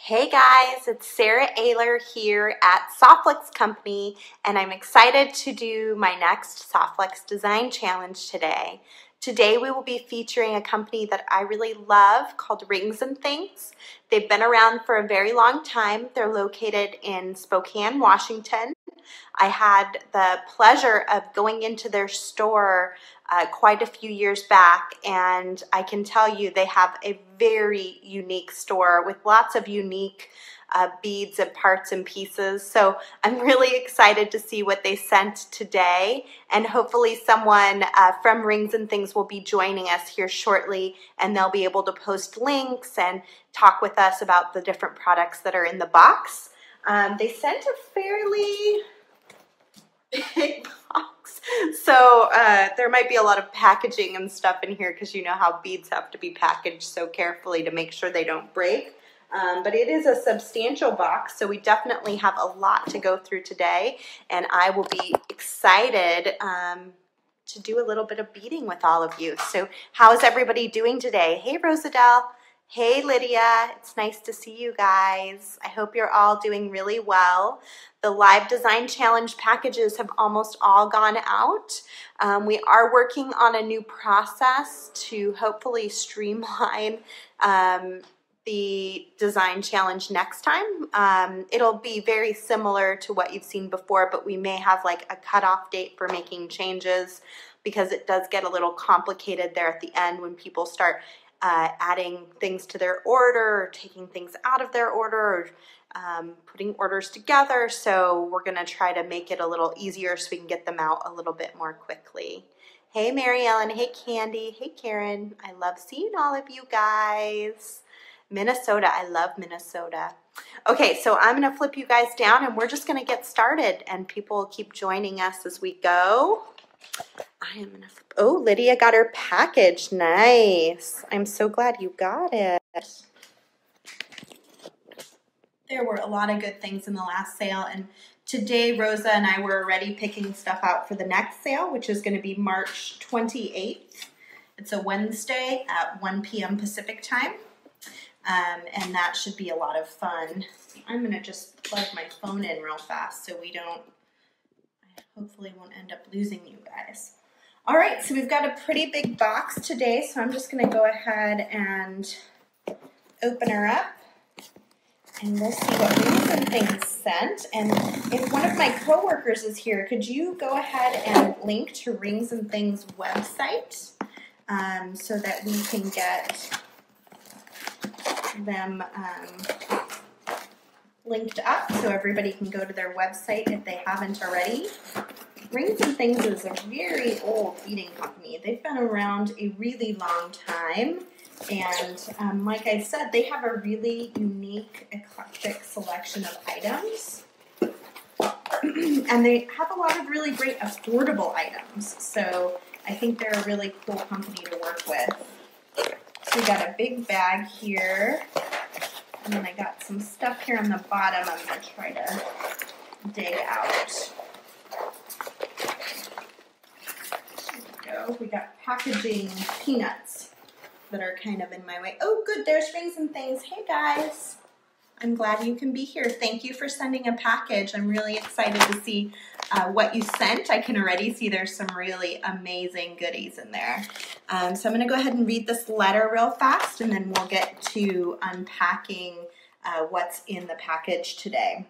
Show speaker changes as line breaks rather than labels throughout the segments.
Hey guys, it's Sara Oehler here at Softflex Company, and I'm excited to do my next Softflex Design Challenge today. Today we will be featuring a company that I really love called Rings and Things. They've been around for a very long time. They're located in Spokane, Washington. I had the pleasure of going into their store quite a few years back, and I can tell you they have a very unique store with lots of unique beads and parts and pieces. So I'm really excited to see what they sent today, and hopefully someone from Rings and Things will be joining us here shortly, and they'll be able to post links and talk with us about the different products that are in the box. They sent a fairly big box, so there might be a lot of packaging and stuff in here because you know how beads have to be packaged so carefully to make sure they don't break. But it is a substantial box, so we definitely have a lot to go through today, and I will be excited to do a little bit of beading with all of you. So how is everybody doing today? Hey Rosadell. Hey Lydia, it's nice to see you guys. I hope you're all doing really well. The Live Design Challenge packages have almost all gone out. We are working on a new process to hopefully streamline the design challenge next time. It'll be very similar to what you've seen before, but we may have like a cutoff date for making changes because it does get a little complicated there at the end when people start adding things to their order or taking things out of their order or putting orders together. So we're going to try to make it a little easier so we can get them out a little bit more quickly. Hey Mary Ellen, hey Candy, hey Karen. I love seeing all of you guys. Minnesota, I love Minnesota. Okay, so I'm going to flip you guys down and we're just going to get started, and people will keep joining us as we go. I am gonna flip. Oh, Lydia got her package. Nice. I'm so glad you got it. There were a lot of good things in the last sale, and today Rosa and I were already picking stuff out for the next sale, which is going to be March 28th. It's a Wednesday at 1 p.m. Pacific time, and that should be a lot of fun. I'm going to just plug my phone in real fast so we don't, I hopefully won't end up losing you guys. All right, so we've got a pretty big box today, so I'm just going to go ahead and open her up, and we'll see what Rings and Things sent. And if one of my coworkers is here, could you go ahead and link to Rings and Things website so that we can get them linked up so everybody can go to their website if they haven't already. Rings and Things is a very old beading company. They've been around a really long time, and like I said, they have a really unique, eclectic selection of items, and they have a lot of really great affordable items, so I think they're a really cool company to work with. So we got a big bag here, and then I got some stuff here on the bottom I'm going to try to dig out. We got packaging peanuts that are kind of in my way. Oh, good, there's Rings and Things. Hey, guys. I'm glad you can be here. Thank you for sending a package. I'm really excited to see what you sent. I can already see there's some really amazing goodies in there. So I'm going to go ahead and read this letter real fast, and then we'll get to unpacking what's in the package today.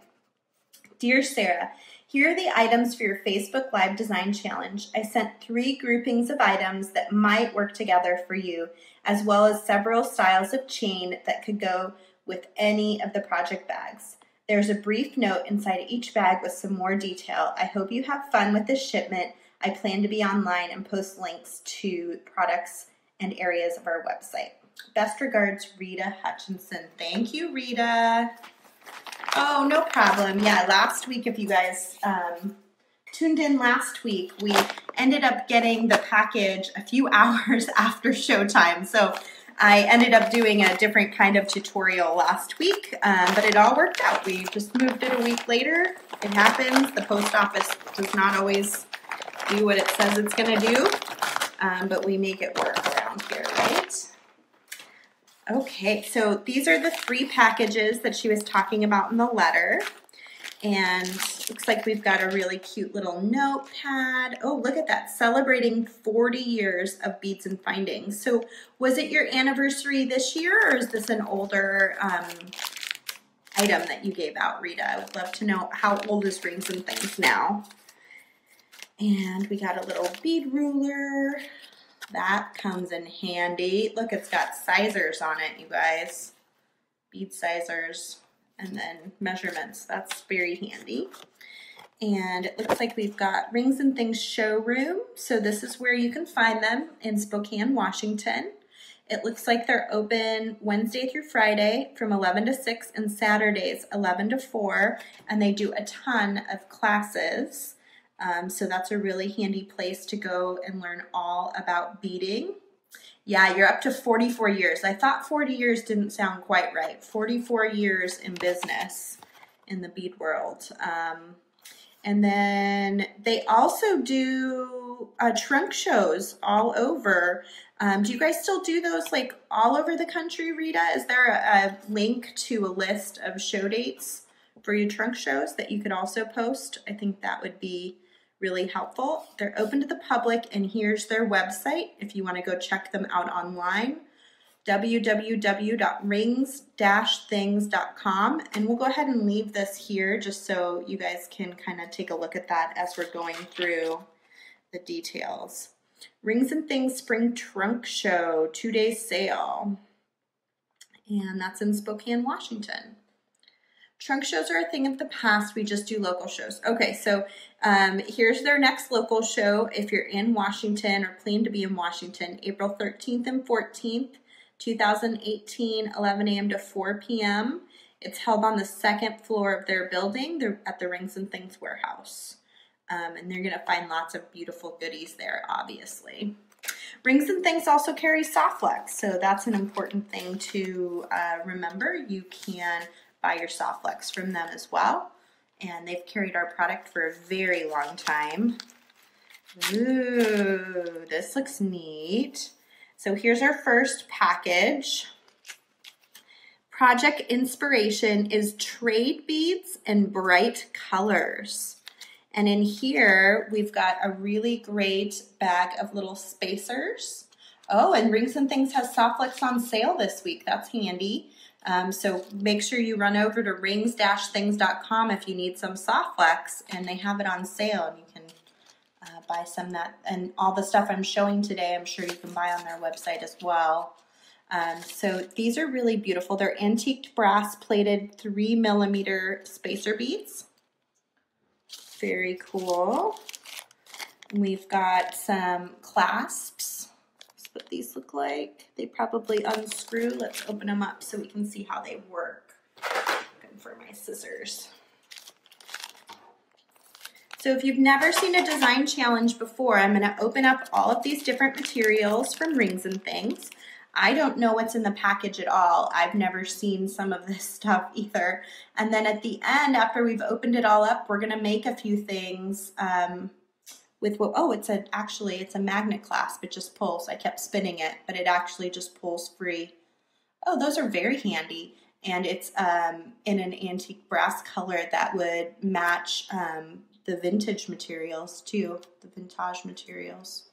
Dear Sarah, here are the items for your Facebook Live Design Challenge. I sent 3 groupings of items that might work together for you, as well as several styles of chain that could go with any of the project bags. There's a brief note inside each bag with some more detail. I hope you have fun with this shipment. I plan to be online and post links to products and areas of our website. Best regards, Rita Hutchinson. Thank you, Rita. Oh, no problem. Yeah, last week, if you guys tuned in last week, we ended up getting the package a few hours after showtime. So I ended up doing a different kind of tutorial last week, but it all worked out. We just moved it a week later. It happens. The post office does not always do what it says it's going to do, but we make it work around here, right? Okay, so these are the 3 packages that she was talking about in the letter. And looks like we've got a really cute little notepad. Oh, look at that, celebrating 40 years of Beads and Findings. So was it your anniversary this year, or is this an older item that you gave out, Rita? I would love to know how old is Rings and Things now. And we got a little bead ruler. That comes in handy. Look, it's got sizers on it, you guys. Bead sizers. And then measurements. That's very handy. And it looks like we've got Rings and Things showroom. So this is where you can find them in Spokane, Washington. It looks like they're open Wednesday through Friday from 11 to 6 and Saturdays 11 to 4. And they do a ton of classes. So that's a really handy place to go and learn all about beading. Yeah, you're up to 44 years. I thought 40 years didn't sound quite right. 44 years in business in the bead world. And then they also do trunk shows all over. Do you guys still do those like all over the country, Rita? Is there a link to a list of show dates for your trunk shows that you could also post? I think that would be really helpful. They're open to the public, and here's their website if you want to go check them out online, www.rings-things.com. And we'll go ahead and leave this here just so you guys can kind of take a look at that as we're going through the details. Rings and Things Spring Trunk Show, 2-day sale. And that's in Spokane, Washington. Trunk shows are a thing of the past. We just do local shows. Okay, so here's their next local show. If you're in Washington or plan to be in Washington, April 13th and 14th, 2018, 11 a.m. to 4 p.m. It's held on the 2nd floor of their building. They're at the Rings and Things warehouse. And they're going to find lots of beautiful goodies there, obviously. Rings and Things also carry Softflex, so that's an important thing to remember. You can buy your Softflex from them as well. And they've carried our product for a very long time. Ooh, this looks neat. So here's our first package. Project inspiration is trade beads and bright colors. And in here, we've got a really great bag of little spacers. Oh, and Rings and Things has Softflex on sale this week. That's handy. So make sure you run over to rings-things.com if you need some Softflex, and they have it on sale, and you can buy some that, and all the stuff I'm showing today, I'm sure you can buy on their website as well. So these are really beautiful. They're antiqued brass plated 3mm spacer beads. Very cool. We've got some clasps. What these look like. They probably unscrew. Let's open them up so we can see how they work. Looking for my scissors. So if you've never seen a design challenge before, I'm going to open up all of these different materials from Rings and Things. I don't know what's in the package at all. I've never seen some of this stuff either. And then at the end, after we've opened it all up, we're going to make a few things with what, oh, it's a magnet clasp. It just pulls. I kept spinning it, but it actually just pulls free. Oh, those are very handy. And it's in an antique brass color that would match the vintage materials too, the vintage materials.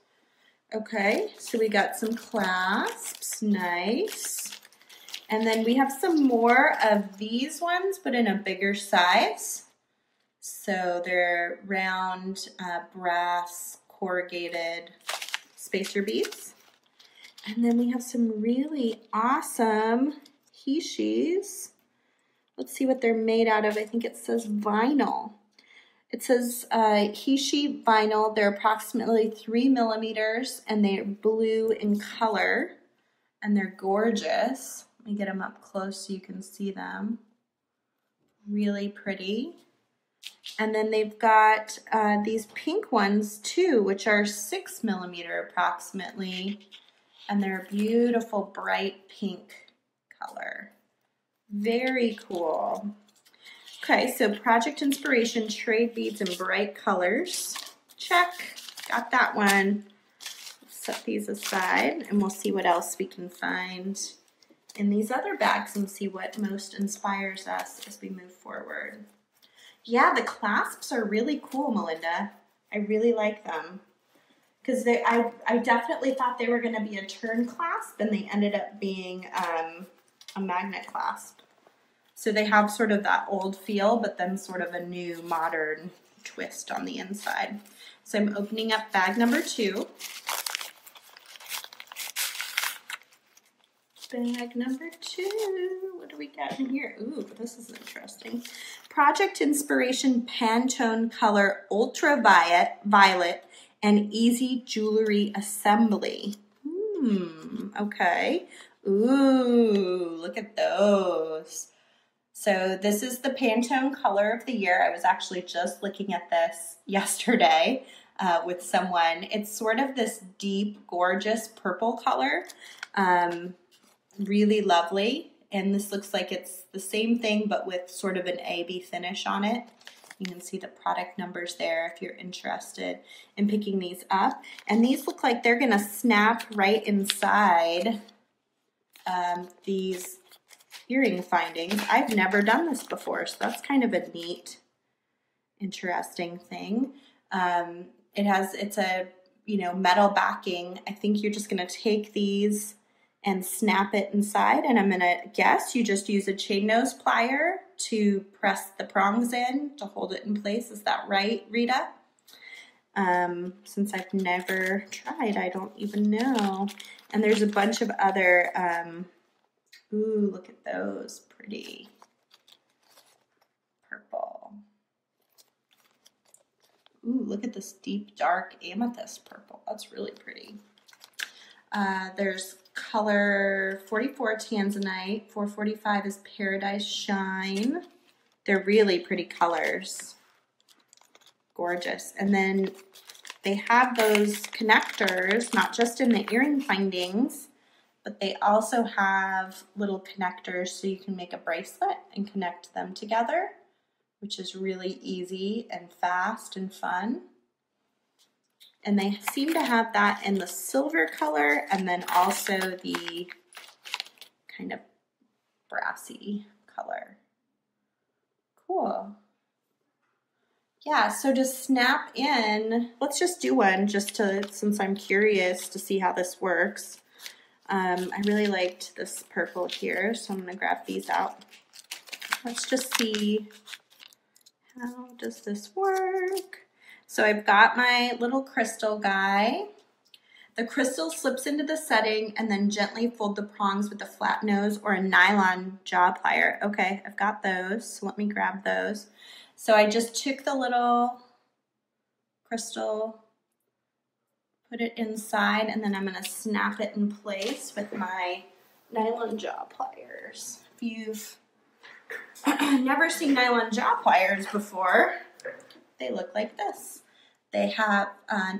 Okay, so we got some clasps, nice. And then we have some more of these ones, but in a bigger size. So they're round brass corrugated spacer beads. And then we have some really awesome hishis. Let's see what they're made out of. I think it says vinyl. It says hishi vinyl. They're approximately 3mm and they're blue in color. And they're gorgeous. Let me get them up close so you can see them. Really pretty. And then they've got these pink ones too, which are 6mm approximately. And they're a beautiful bright pink color. Very cool. Okay, so project inspiration, trade beads and bright colors. Check, got that one. Let's set these aside and we'll see what else we can find in these other bags and see what most inspires us as we move forward. Yeah, the clasps are really cool, Melinda. I really like them. Because I definitely thought they were going to be a turn clasp, and they ended up being a magnet clasp. So they have sort of that old feel, but then sort of a new modern twist on the inside. So I'm opening up bag number 2. Bag number 2. What do we got in here? Ooh, this is interesting. Project Inspiration Pantone Color Ultraviolet and Easy Jewelry Assembly. Okay. Ooh, look at those. So this is the Pantone Color of the Year. I was actually just looking at this yesterday with someone. It's sort of this deep, gorgeous purple color. Really lovely. And this looks like it's the same thing, but with sort of an AB finish on it. You can see the product numbers there if you're interested in picking these up. And these look like they're gonna snap right inside these earring findings. I've never done this before, so that's kind of a neat, interesting thing. It's a metal backing. I think you're just gonna take these and snap it inside, and I'm gonna guess you just use a chain nose plier to press the prongs in to hold it in place. Is that right, Rita? Since I've never tried, I don't even know. And there's a bunch of other, ooh, look at those, pretty purple. Ooh, look at this deep, dark amethyst purple. That's really pretty. There's color 44 Tanzanite, 445 is Paradise Shine. They're really pretty colors. Gorgeous. And then they have those connectors, not just in the earring findings, but they also have little connectors so you can make a bracelet and connect them together, which is really easy and fast and fun. And they seem to have that in the silver color and then also the kind of brassy color. Cool. Yeah, so to snap in, let's just do one since I'm curious to see how this works. I really liked this purple here, so I'm gonna grab these out. Let's just see, how does this work? So I've got my little crystal guy. The crystal slips into the setting and then gently fold the prongs with a flat nose or a nylon jaw plier. Okay, I've got those, so let me grab those. So I just took the little crystal, put it inside, and then I'm gonna snap it in place with my nylon jaw pliers. If you've never seen nylon jaw pliers before, they look like this. They have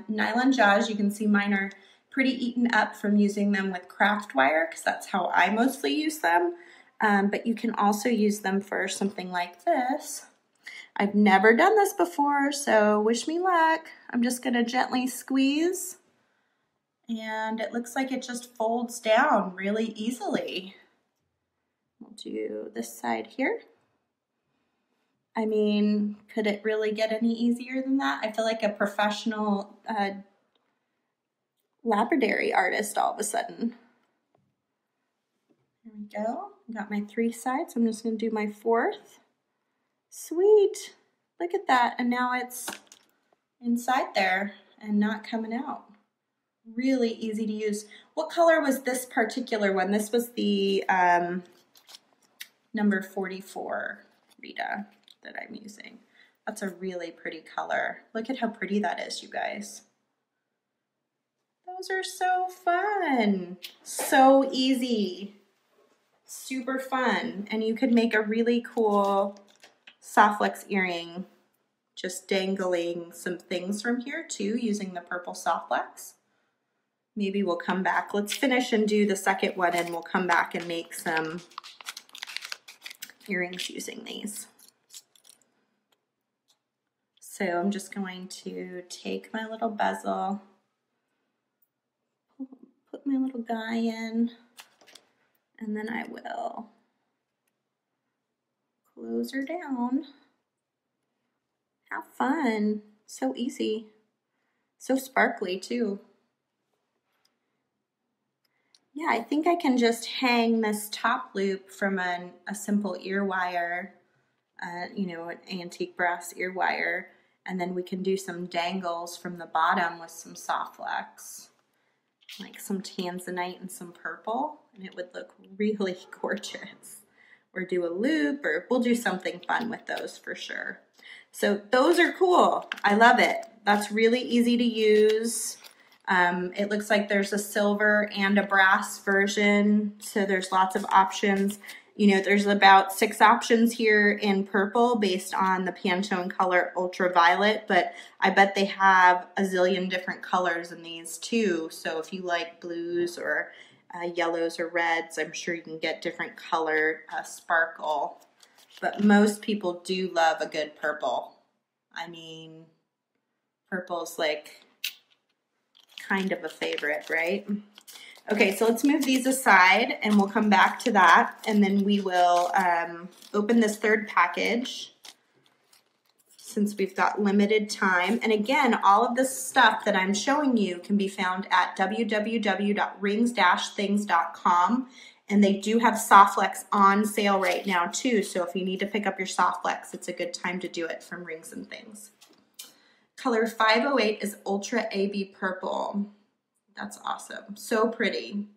nylon jaws. You can see mine are pretty eaten up from using them with craft wire because that's how I mostly use them. But you can also use them for something like this. I've never done this before, so wish me luck. I'm just gonna gently squeeze and it looks like it just folds down really easily. We'll do this side here. I mean, could it really get any easier than that? I feel like a professional lapidary artist all of a sudden. There we go. Got my 3 sides. I'm just going to do my 4th. Sweet. Look at that. And now it's inside there and not coming out. Really easy to use. What color was this particular one? This was the number 44, Rita, that I'm using. That's a really pretty color. Look at how pretty that is, you guys. Those are so fun. So easy. Super fun. And you could make a really cool soft flex earring just dangling some things from here too using the purple soft flex. Maybe we'll come back. Let's finish and do the second one and we'll come back and make some earrings using these. So I'm just going to take my little bezel, put my little guy in, And then I will close her down. Have fun. So easy. So sparkly too. Yeah, I think I can just hang this top loop from a simple ear wire, you know, an antique brass ear wire, and then we can do some dangles from the bottom with some soft flex, like some tanzanite and some purple, and it would look really gorgeous. Or do a loop, or we'll do something fun with those for sure. So those are cool. I love it. That's really easy to use. It looks like there's a silver and a brass version, so there's lots of options. You know, there's about 6 options here in purple based on the Pantone color Ultraviolet, but I bet they have a zillion different colors in these too. So if you like blues or yellows or reds, I'm sure you can get different color sparkle. But most people do love a good purple. I mean, purple's like kind of a favorite, right? Okay, so let's move these aside and we'll come back to that, and then we will open this third package since we've got limited time. And again, all of this stuff that I'm showing you can be found at www.rings-things.com, and they do have Softflex on sale right now too, so if you need to pick up your Softflex, it's a good time to do it from Rings and Things. Color 508 is Ultra AB Purple. That's awesome. So pretty.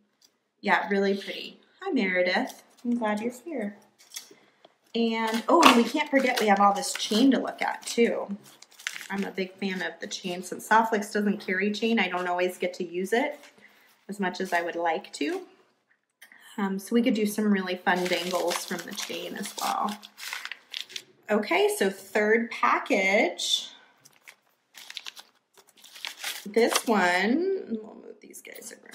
Yeah, really pretty. Hi, Meredith. I'm glad you're here. And, oh, and we can't forget we have all this chain to look at, too. I'm a big fan of the chain. Since Softflex doesn't carry chain, I don't always get to use it as much as I would like to. So we could do some really fun dangles from the chain as well. Okay, so third package. This one, we'll move these guys over.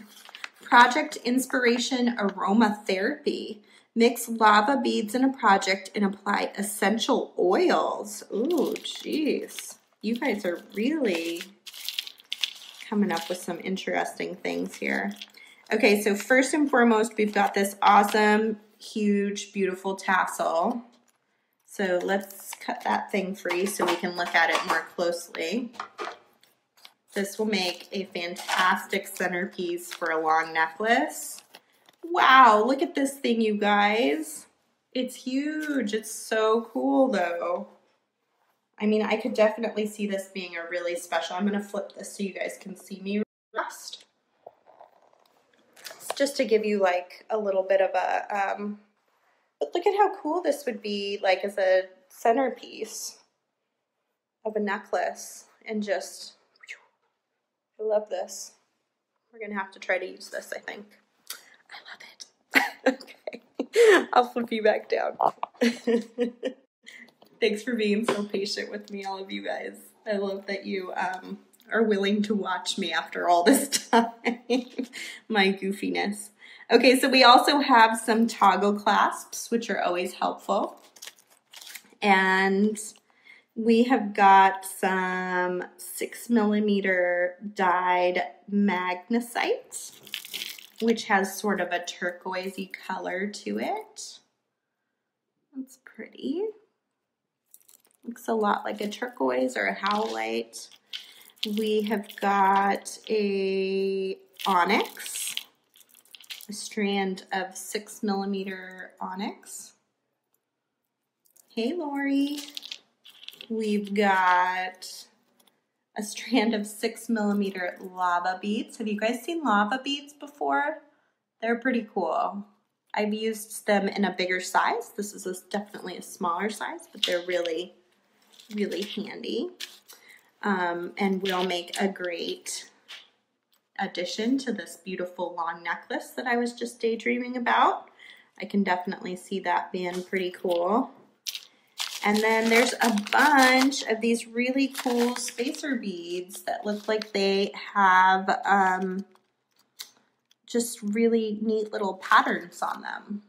Project Inspiration Aromatherapy. Mix lava beads in a project and apply essential oils. Ooh, geez. You guys are really coming up with some interesting things here. Okay, so first and foremost, we've got this awesome, huge, beautiful tassel. So let's cut that thing free so we can look at it more closely. This will make a fantastic centerpiece for a long necklace. Wow, look at this thing, you guys. It's huge. It's so cool, though. I mean, I could definitely see this being a really special. I'm going to flip this so you guys can see me rest. It's just to give you like a little bit of a, but look at how cool this would be like as a centerpiece of a necklace. And just, I love this. We're going to have to try to use this, I think. I love it. Okay, I'll flip you back down. Thanks for being so patient with me, all of you guys. I love that you are willing to watch me after all this time. My goofiness. Okay, so we also have some toggle clasps, which are always helpful. And we have got some 6mm dyed magnesite, which has sort of a turquoisey color to it. That's pretty. Looks a lot like a turquoise or a howlite. We have got a onyx, a strand of 6mm onyx. Hey, Lori. We've got a strand of 6mm lava beads. Have you guys seen lava beads before? They're pretty cool. I've used them in a bigger size. This is definitely a smaller size, but they're really, really handy. And will make a great addition to this beautiful long necklace that I was just daydreaming about. I can definitely see that being pretty cool. And then there's a bunch of these really cool spacer beads that look like they have just really neat little patterns on them.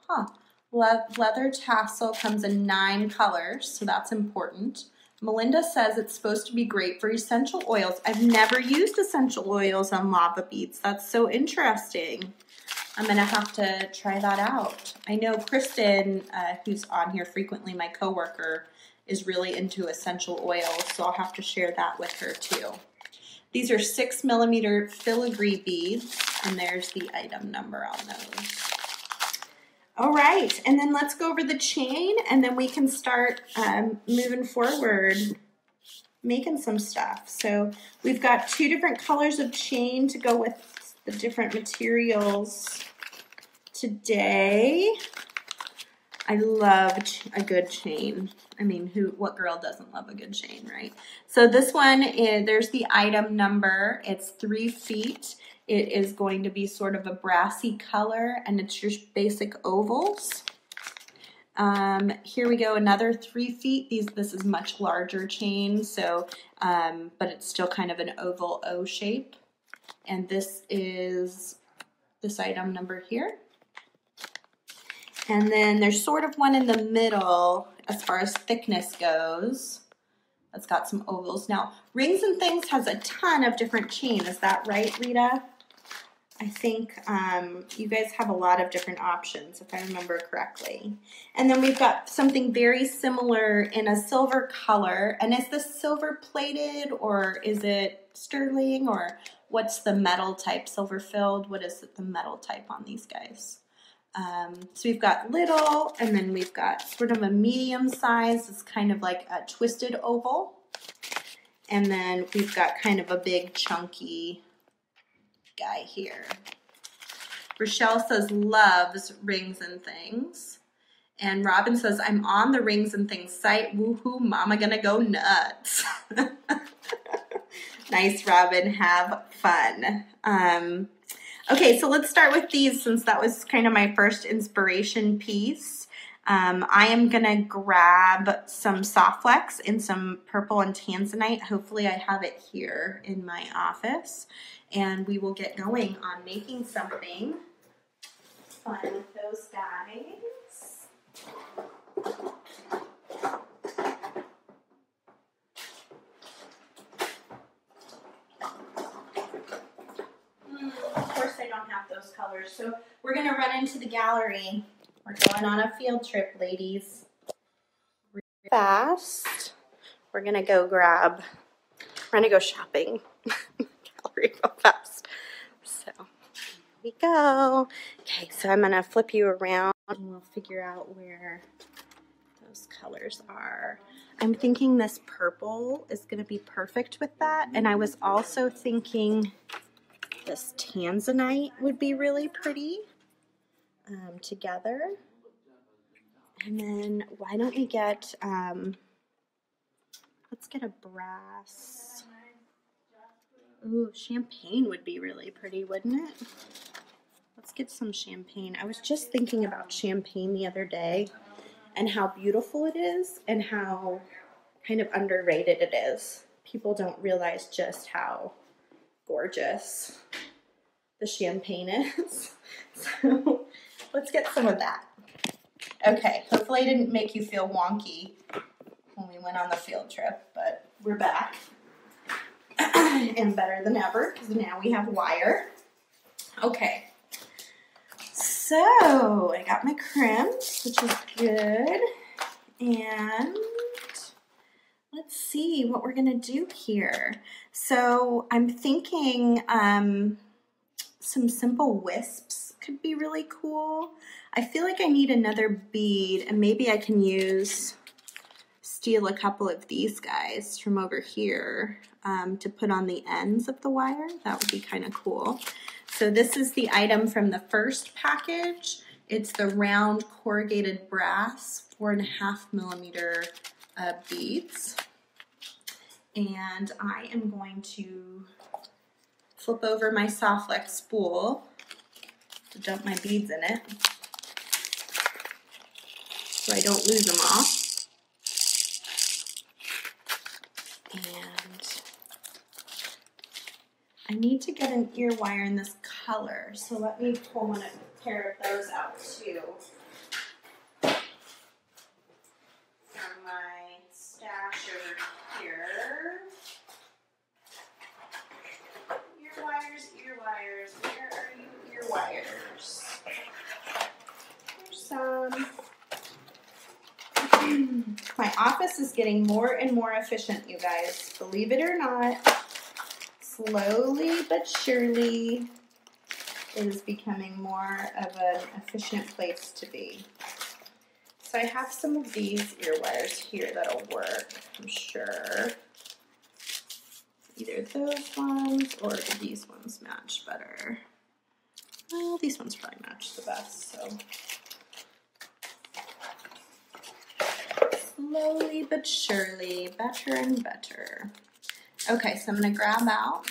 Huh. Leather tassel comes in 9 colors, so that's important. Melinda says it's supposed to be great for essential oils. I've never used essential oils on lava beads. That's so interesting. I'm gonna have to try that out. I know Kristen, who's on here frequently, my coworker, is really into essential oils, so I'll have to share that with her too. These are 6mm filigree beads, and there's the item number on those. All right, and then let's go over the chain, and then we can start moving forward, making some stuff. So we've got 2 different colors of chain to go with the different materials today. I love a good chain. I mean, what girl doesn't love a good chain, right? So this one is, there's the item number. It's 3 feet. It is going to be sort of a brassy color, and it's your basic ovals. Here we go, another 3 feet. This is much larger chain, so but it's still kind of an oval O shape. And this is this item number here. And then there's sort of one in the middle as far as thickness goes. That's got some ovals. Now, Rings and Things has a ton of different chain. Is that right, Rita? I think you guys have a lot of different options, if I remember correctly. And then we've got something very similar in a silver color. And is this silver plated, or is it sterling, or what's the metal type? Silver filled? What is the metal type on these guys? So we've got little, and then we've got sort of a medium size. It's kind of like a twisted oval. And then we've got kind of a big chunky guy here. Rochelle says loves Rings and Things. And Robin says, I'm on the Rings and Things site. Woohoo, mama gonna go nuts. Nice, Robin. Have fun. Okay, so let's start with these since that was kind of my first inspiration piece. I am gonna grab some Soft Flex and some purple and tanzanite. Hopefully I have it here in my office. And we will get going on making something fun with those guys. Of course I don't have those colors. So we're gonna run into the gallery. We're going on a field trip, ladies. Fast. We're gonna go shopping. Gallery real fast. So here we go. Okay, so I'm gonna flip you around and we'll figure out where those colors are. I'm thinking this purple is gonna be perfect with that. And I was also thinking this tanzanite would be really pretty together. And then why don't we get, let's get a brass. Ooh, champagne would be really pretty, wouldn't it? Let's get some champagne. I was just thinking about champagne the other day and how beautiful it is and how kind of underrated it is. People don't realize just how gorgeous the champagne is. So let's get some of that. Okay, hopefully I didn't make you feel wonky when we went on the field trip, but we're back. And better than ever, because now we have wire. Okay, so I got my crimps, which is good. And let's see what we're gonna do here. So I'm thinking some simple wisps could be really cool. I feel like I need another bead, and maybe I can steal a couple of these guys from over here to put on the ends of the wire. That would be kind of cool. So this is the item from the first package. It's the round corrugated brass 4.5mm beads. And I am going to flip over my Soft Flex spool to dump my beads in it so I don't lose them all. And I need to get an ear wire in this color, so let me pull a pair of those out too from my stash over wires. There's some. My office is getting more and more efficient, you guys. Believe it or not, slowly but surely, it is becoming more of an efficient place to be. So I have some of these ear wires here that'll work, I'm sure. Either those ones or these ones match better. Well, these ones probably match the best, so. Slowly but surely, better and better. Okay, so I'm gonna grab out.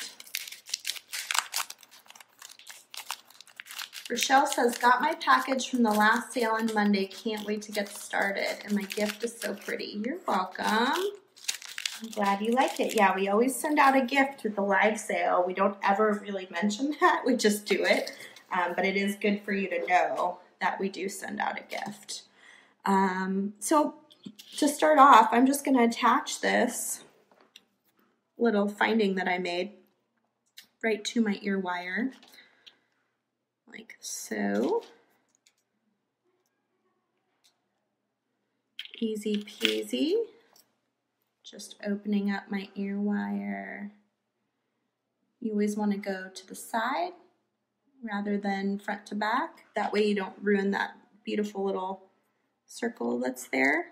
Rochelle says, got my package from the last sale on Monday. Can't wait to get started. And my gift is so pretty. You're welcome. I'm glad you like it. Yeah, we always send out a gift with the live sale. We don't ever really mention that. We just do it. But it is good for you to know that we do send out a gift. So to start off, I'm just going to attach this little finding that I made right to my ear wire. Like so. Easy peasy. Just opening up my ear wire. You always want to go to the side rather than front to back. That way you don't ruin that beautiful little circle that's there.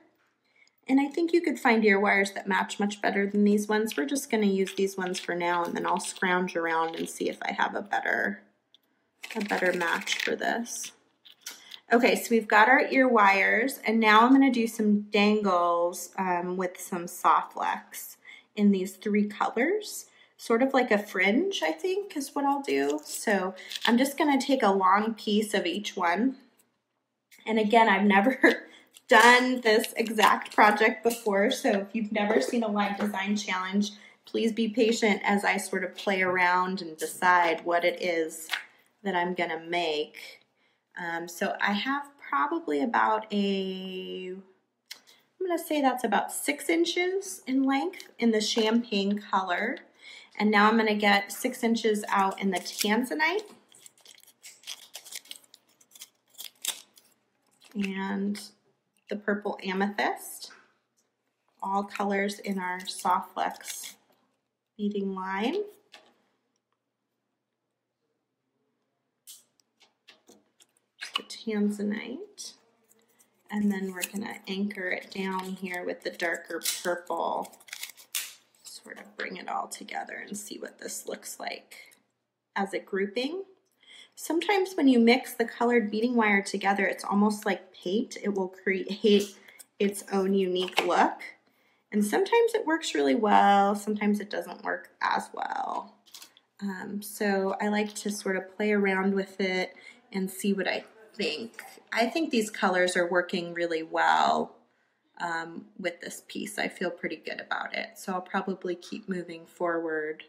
And I think you could find ear wires that match much better than these ones. We're just going to use these ones for now, and then I'll scrounge around and see if I have a better match for this. Okay, so we've got our ear wires, and now I'm going to do some dangles with some Softlex in these 3 colors. Sort of like a fringe, I think, is what I'll do. So I'm just going to take a long piece of each one. And again, I've never done this exact project before, so if you've never seen a live design challenge, please be patient as I sort of play around and decide what it is that I'm going to make. So I have probably about I'm going to say that's about 6 inches in length in the champagne color. And now I'm going to get 6 inches out in the tanzanite. And the purple amethyst. All colors in our Softlex beading line. The tanzanite. And then we're going to anchor it down here with the darker purple. Sort of bring it all together and see what this looks like as a grouping. Sometimes when you mix the colored beading wire together, it's almost like paint. It will create its own unique look. And sometimes it works really well, sometimes it doesn't work as well. So I like to sort of play around with it and see what I think. I think these colors are working really well with this piece. I feel pretty good about it. So I'll probably keep moving forward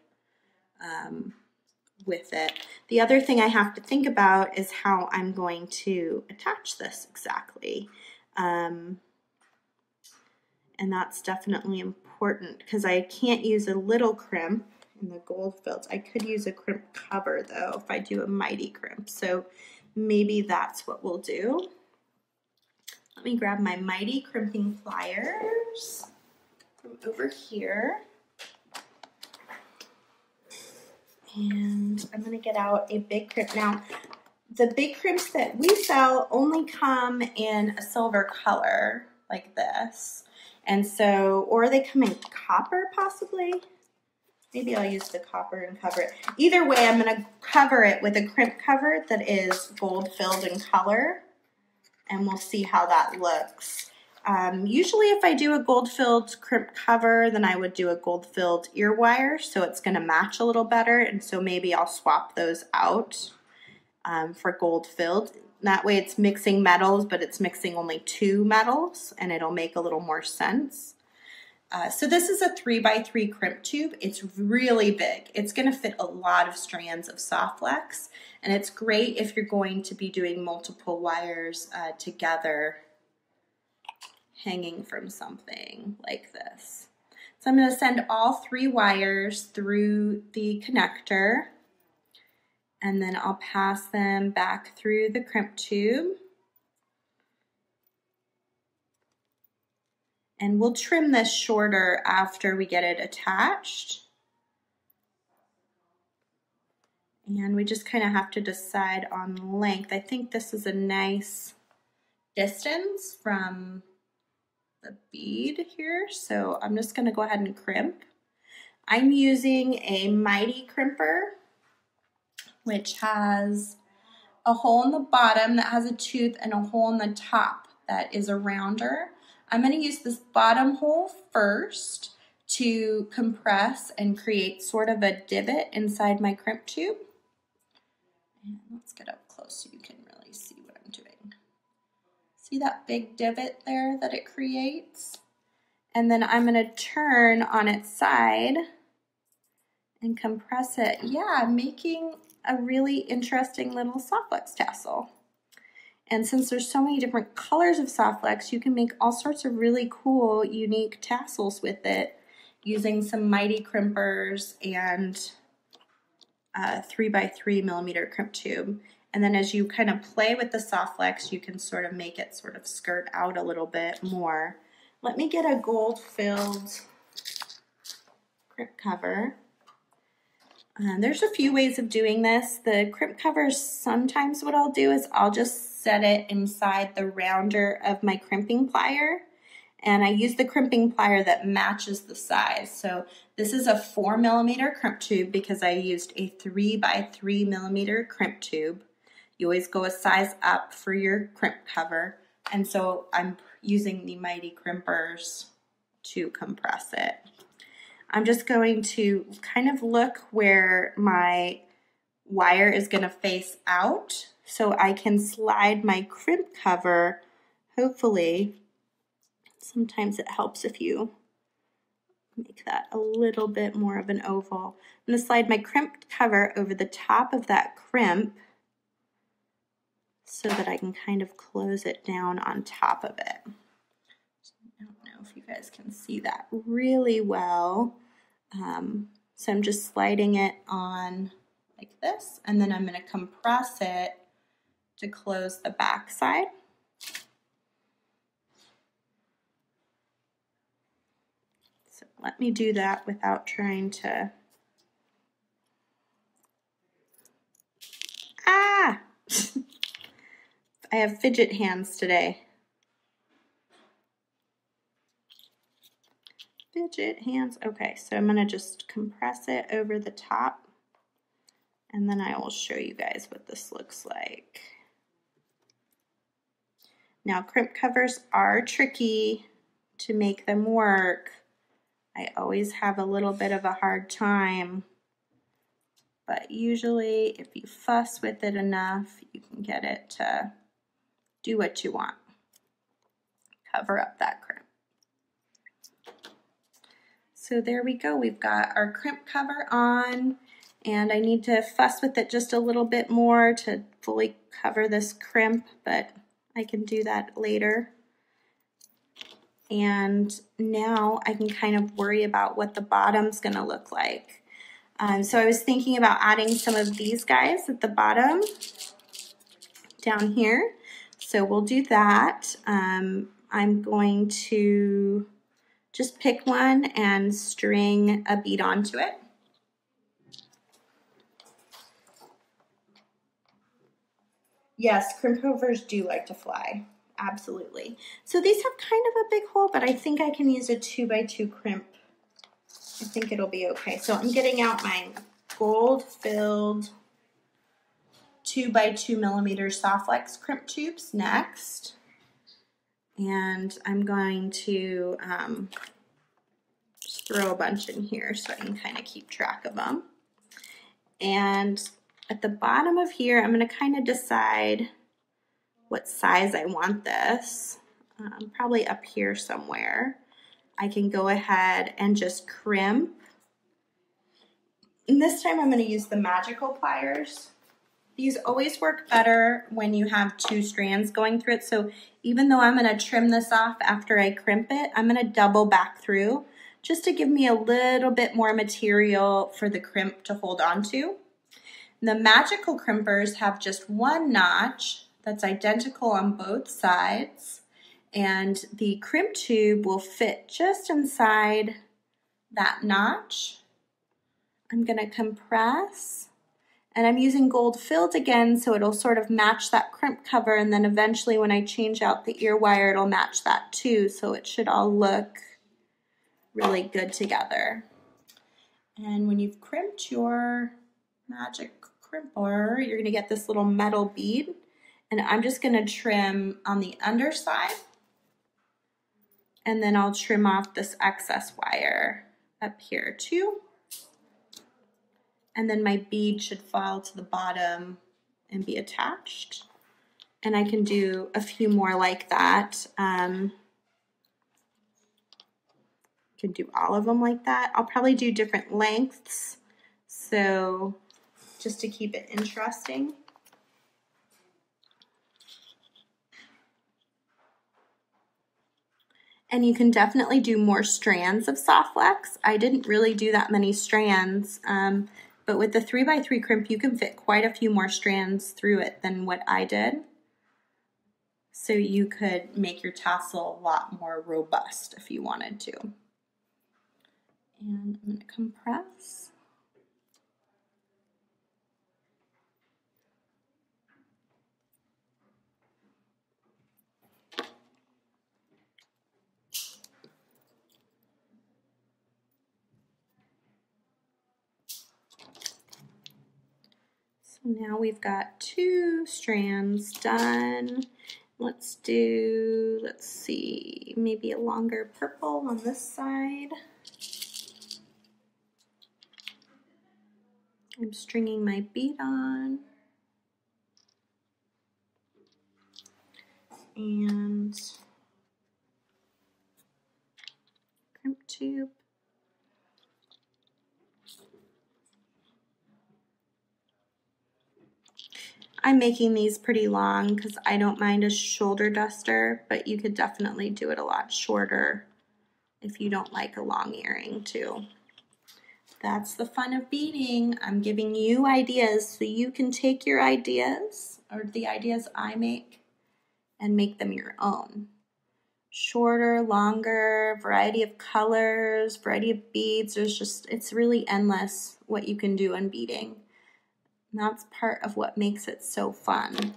with it. The other thing I have to think about is how I'm going to attach this exactly. And that's definitely important because I can't use a little crimp in the gold felt. I could use a crimp cover though if I do a mighty crimp. So maybe that's what we'll do. Let me grab my mighty crimping pliers from over here. And I'm going to get out a big crimp. Now, the big crimps that we sell only come in a silver color like this. And so, or they come in copper possibly. Maybe I'll use the copper and cover it. Either way, I'm going to cover it with a crimp cover that is gold filled in color. And we'll see how that looks. Usually if I do a gold-filled crimp cover, then I would do a gold-filled ear wire, so it's going to match a little better, and so maybe I'll swap those out for gold-filled. That way it's mixing metals, but it's mixing only 2 metals, and it'll make a little more sense. So this is a 3x3 crimp tube. It's really big. It's going to fit a lot of strands of Softlex, and it's great if you're going to be doing multiple wires together hanging from something like this. So I'm going to send all 3 wires through the connector, and then I'll pass them back through the crimp tube. And we'll trim this shorter after we get it attached. And we just kind of have to decide on length. I think this is a nice distance from the bead here, so I'm just gonna go ahead and crimp. I'm using a Mighty crimper, which has a hole in the bottom that has a tooth and a hole in the top that is a rounder. I'm gonna use this bottom hole first to compress and create sort of a divot inside my crimp tube. And let's get up close so you can really see what I'm doing. See that big divot there that it creates? And then I'm gonna turn on its side and compress it. Yeah, making a really interesting little Softflex tassel. And since there's so many different colors of Softflex, you can make all sorts of really cool, unique tassels with it using some Mighty crimpers and 3x3 millimeter crimp tube. And then as you kind of play with the Softflex, you can sort of make it sort of skirt out a little bit more. Let me get a gold-filled crimp cover. There's a few ways of doing this. The crimp covers, sometimes what I'll do is I'll just set it inside the rounder of my crimping plier. And I use the crimping plier that matches the size. So this is a 4 millimeter crimp tube because I used a 3x3 millimeter crimp tube. You always go a size up for your crimp cover. And so I'm using the Mighty crimpers to compress it. I'm just going to kind of look where my wire is going to face out so I can slide my crimp cover, hopefully. Sometimes it helps if you make that a little bit more of an oval. I'm going to slide my crimp cover over the top of that crimp so that I can kind of close it down on top of it. I don't know if you guys can see that really well. So I'm just sliding it on like this, and then I'm going to compress it to close the back side. So let me do that without trying to... Ah! I have fidget hands today. Fidget hands. Okay, so I'm going to just compress it over the top, and then I will show you guys what this looks like. Now, crimp covers are tricky to make them work. I always have a little bit of a hard time, but usually if you fuss with it enough, you can get it to do what you want. Cover up that crimp. So there we go, we've got our crimp cover on, and I need to fuss with it just a little bit more to fully cover this crimp, but I can do that later. And now I can kind of worry about what the bottom's gonna look like. So I was thinking about adding some of these guys at the bottom down here. So we'll do that. I'm going to just pick one and string a bead onto it. Yes, crimp covers do like to fly, absolutely. So these have kind of a big hole, but I think I can use a 2x2 crimp. I think it'll be okay. So I'm getting out my gold-filled 2x2 millimeter Softflex crimp tubes next. And I'm going to just throw a bunch in here so I can kind of keep track of them. And at the bottom of here, I'm going to kind of decide what size I want this. Probably up here somewhere. I can go ahead and just crimp. And this time I'm going to use the magical pliers. These always work better when you have two strands going through it. So even though I'm going to trim this off after I crimp it, I'm going to double back through just to give me a little bit more material for the crimp to hold on to. The magical crimpers have just one notch that's identical on both sides, and the crimp tube will fit just inside that notch. I'm going to compress, and I'm using gold filled again so it'll sort of match that crimp cover, and then eventually when I change out the ear wire it'll match that too, so it should all look really good together. And when you've crimped your magic crimper, you're going to get this little metal bead, and I'm just going to trim on the underside, and then I'll trim off this excess wire up here too. And then my bead should fall to the bottom and be attached. And I can do a few more like that. Can do all of them like that. I'll probably do different lengths, so just to keep it interesting. And you can definitely do more strands of soft flex. I didn't really do that many strands, but with the 3x3 crimp, you can fit quite a few more strands through it than what I did. So you could make your tassel a lot more robust if you wanted to. And I'm going to compress. So now we've got 2 strands done. Let's see, maybe a longer purple on this side. I'm stringing my bead on. And crimp tube. I'm making these pretty long because I don't mind a shoulder duster, but you could definitely do it a lot shorter if you don't like a long earring too. That's the fun of beading. I'm giving you ideas so you can take your ideas, or the ideas I make, and make them your own. Shorter, longer, variety of colors, variety of beads. It's really endless what you can do in beading. And that's part of what makes it so fun.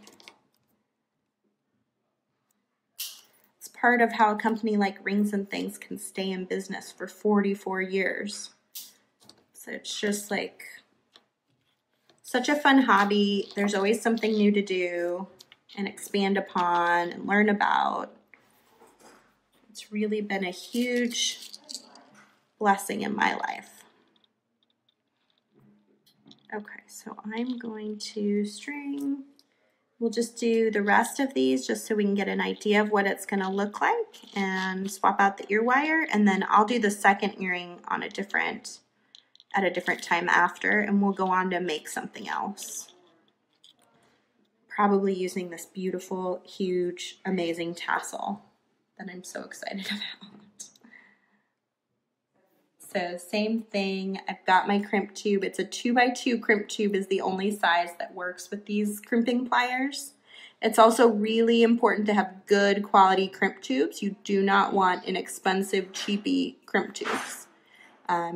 It's part of how a company like Rings and Things can stay in business for 44 years. So it's just like such a fun hobby. There's always something new to do and expand upon and learn about. It's really been a huge blessing in my life. Okay, so I'm going to string. We'll just do the rest of these just so we can get an idea of what it's going to look like, and swap out the ear wire, and then I'll do the second earring on at a different time after, and we'll go on to make something else. Probably using this beautiful, huge, amazing tassel that I'm so excited about. So same thing, I've got my crimp tube. It's a 2x2 crimp tube is the only size that works with these crimping pliers. It's also really important to have good quality crimp tubes. You do not want inexpensive, cheapy crimp tubes.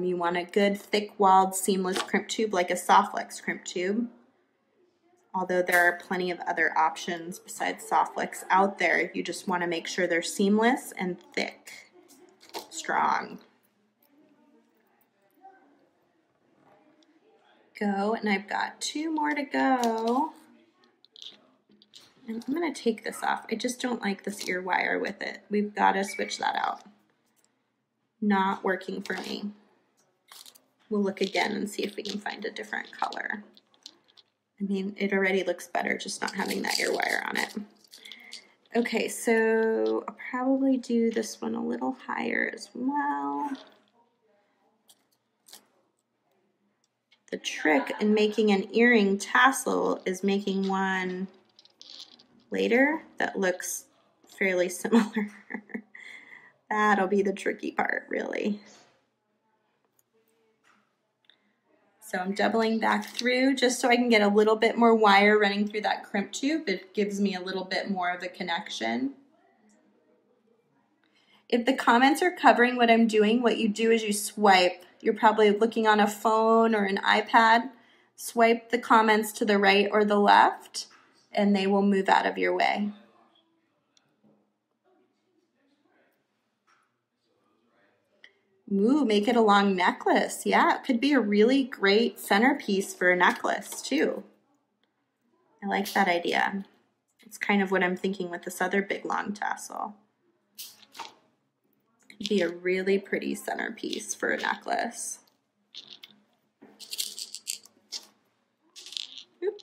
You want a good, thick-walled, seamless crimp tube like a Softflex crimp tube. Although there are plenty of other options besides Softflex out there if you just want to make sure they're seamless and thick, strong. Go, and I've got 2 more to go. And I'm going to take this off. I just don't like this ear wire with it. We've got to switch that out. Not working for me. We'll look again and see if we can find a different color. I mean, it already looks better just not having that ear wire on it. Okay, so I'll probably do this one a little higher as well. The trick in making an earring tassel is making one later that looks fairly similar. That'll be the tricky part, really. So I'm doubling back through just so I can get a little bit more wire running through that crimp tube. It gives me a little bit more of a connection. If the comments are covering what I'm doing, what you do is you swipe. You're probably looking on a phone or an iPad. Swipe the comments to the right or the left, and they will move out of your way. Ooh, make it a long necklace. Yeah, it could be a really great centerpiece for a necklace too. I like that idea. It's kind of what I'm thinking with this other big long tassel. Could be a really pretty centerpiece for a necklace. Oop.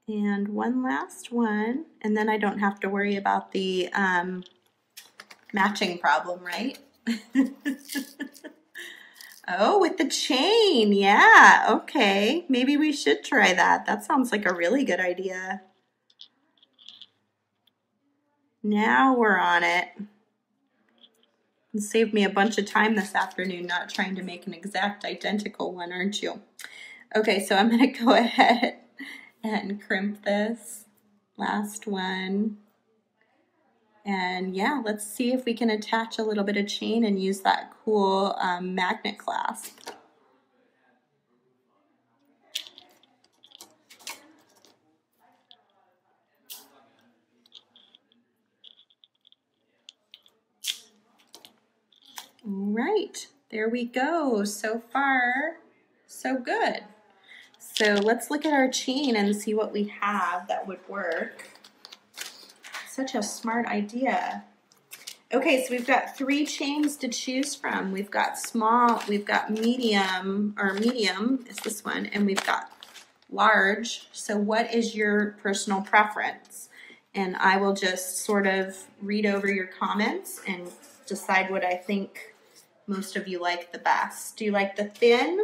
And one last one, and then I don't have to worry about the matching problem, right? Oh, with the chain, yeah, okay. Maybe we should try that. That sounds like a really good idea. Now we're on it. It saved me a bunch of time this afternoon not trying to make an exact identical one, aren't you? Okay, so I'm gonna go ahead and crimp this last one. And yeah, let's see if we can attach a little bit of chain and use that cool magnet clasp. All right, there we go. So far, so good. So let's look at our chain and see what we have that would work. Such a smart idea. Okay, so we've got 3 chains to choose from. We've got small, we've got medium, or medium is this one, and we've got large. So what is your personal preference? And I will just sort of read over your comments and decide what I think most of you like the best. Do you like the thin,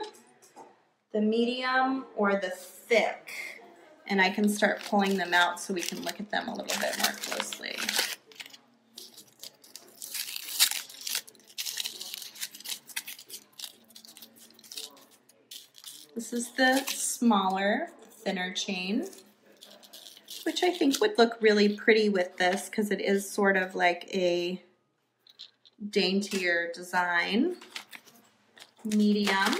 the medium, or the thick? And I can start pulling them out so we can look at them a little bit more closely. This is the smaller, thinner chain, which I think would look really pretty with this because it is sort of like a daintier design. Medium.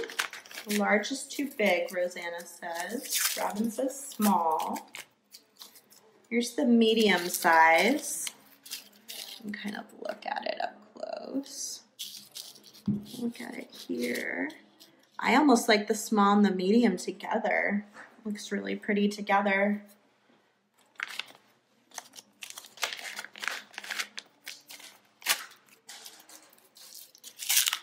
Large is too big, Rosanna says. Robin says small. Here's the medium size. You can kind of look at it up close. Look at it here. I almost like the small and the medium together. Looks really pretty together.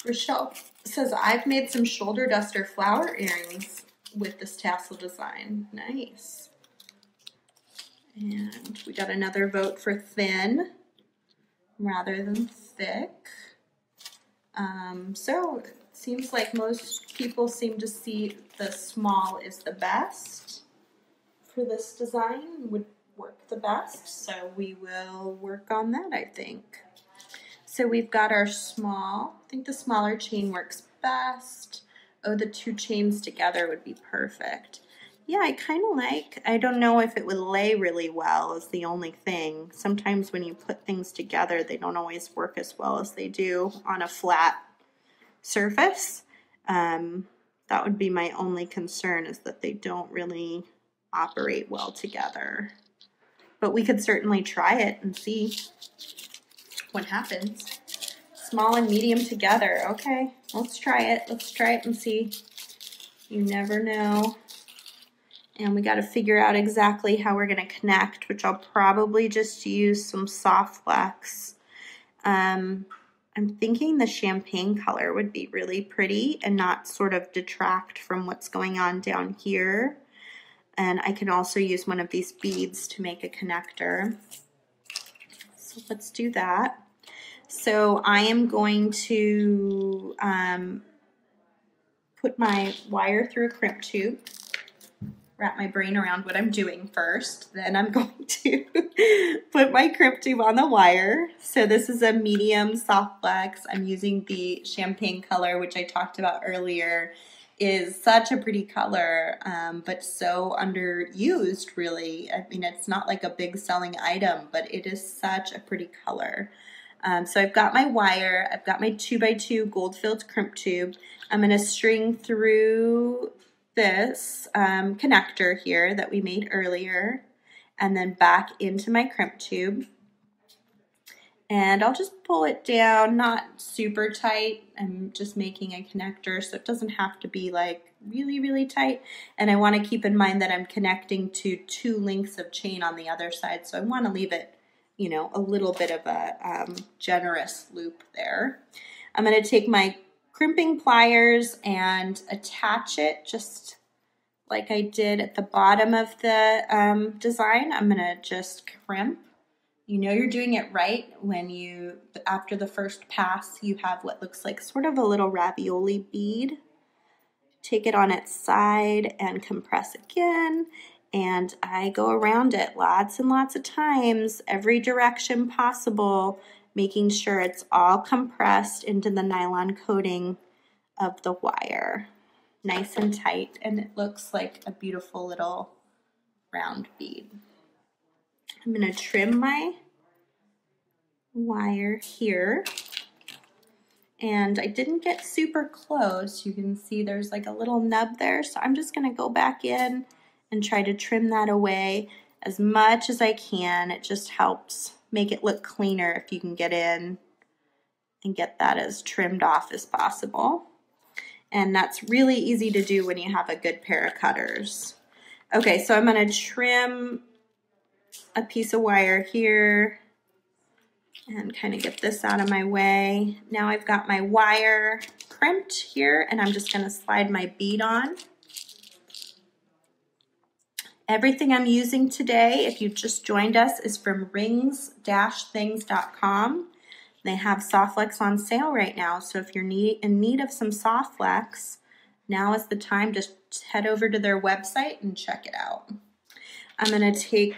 Rochelle says, I've made some shoulder duster flower earrings with this tassel design. Nice. And we got another vote for thin rather than thick. So it seems like most people seem to see the small is the best for this design, would work the best. So we will work on that, I think. So we've got our small. I think the smaller chain works best. Oh, the 2 chains together would be perfect. Yeah, I kind of like, I don't know if it would lay really well is the only thing. Sometimes when you put things together, they don't always work as well as they do on a flat surface. That would be my only concern, is that they don't really operate well together. But we could certainly try it and see what happens. Small and medium together. Okay, let's try it. Let's try it and see. You never know. And we got to figure out exactly how we're going to connect, which I'll probably just use some soft flex. I'm thinking the champagne color would be really pretty and not sort of detract from what's going on down here. And I can also use one of these beads to make a connector. So let's do that. So I am going to put my wire through a crimp tube, wrap my brain around what I'm doing first. Then I'm going to put my crimp tube on the wire. So this is a medium soft flex. I'm using the champagne color, which I talked about earlier. is such a pretty color, but so underused, really. I mean, it's not like a big selling item, but it is such a pretty color. So I've got my wire, I've got my 2x2 gold-filled crimp tube. I'm going to string through this connector here that we made earlier, and then back into my crimp tube. And I'll just pull it down, not super tight. I'm just making a connector, so it doesn't have to be like really, really tight. And I want to keep in mind that I'm connecting to 2 lengths of chain on the other side, so I want to leave it, you know, a little bit of a generous loop there. I'm going to take my crimping pliers and attach it just like I did at the bottom of the design. I'm going to just crimp. You know you're doing it right when you, after the first pass, you have what looks like sort of a little ravioli bead. Take it on its side and compress again. And I go around it lots and lots of times, every direction possible, making sure it's all compressed into the nylon coating of the wire. Nice and tight, and it looks like a beautiful little round bead. I'm going to trim my wire here, and I didn't get super close. You can see there's like a little nub there, so I'm just going to go back in and try to trim that away as much as I can. It just helps make it look cleaner if you can get in and get that as trimmed off as possible. And that's really easy to do when you have a good pair of cutters. Okay, so I'm going to trim a piece of wire here and kind of get this out of my way. Now I've got my wire crimped here, and I'm just going to slide my bead on. Everything I'm using today, if you've just joined us, is from rings-things.com. They have Softflex on sale right now, so if you're in need of some Softflex, now is the time to head over to their website and check it out. I'm going to take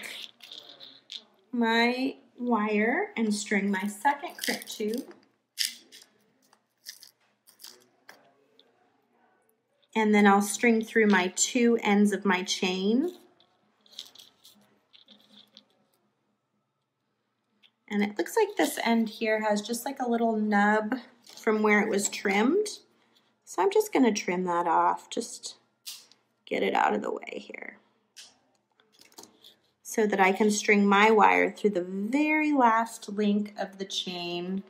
my wire and string my second crimp tube. And then I'll string through my 2 ends of my chain. And it looks like this end here has just like a little nub from where it was trimmed. So I'm just going to trim that off, just get it out of the way here, so that I can string my wire through the very last link of the chain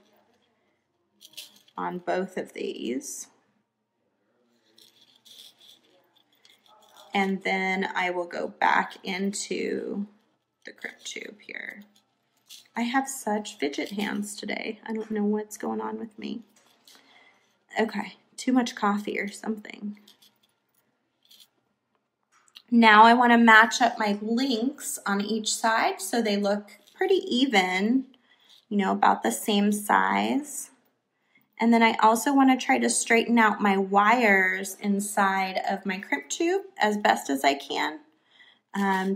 on both of these. And then I will go back into the crimp tube here. I have such fidget hands today. I don't know what's going on with me. Okay, too much coffee or something. Now I want to match up my links on each side so they look pretty even, you know, about the same size. And then I also want to try to straighten out my wires inside of my crimp tube as best as I can,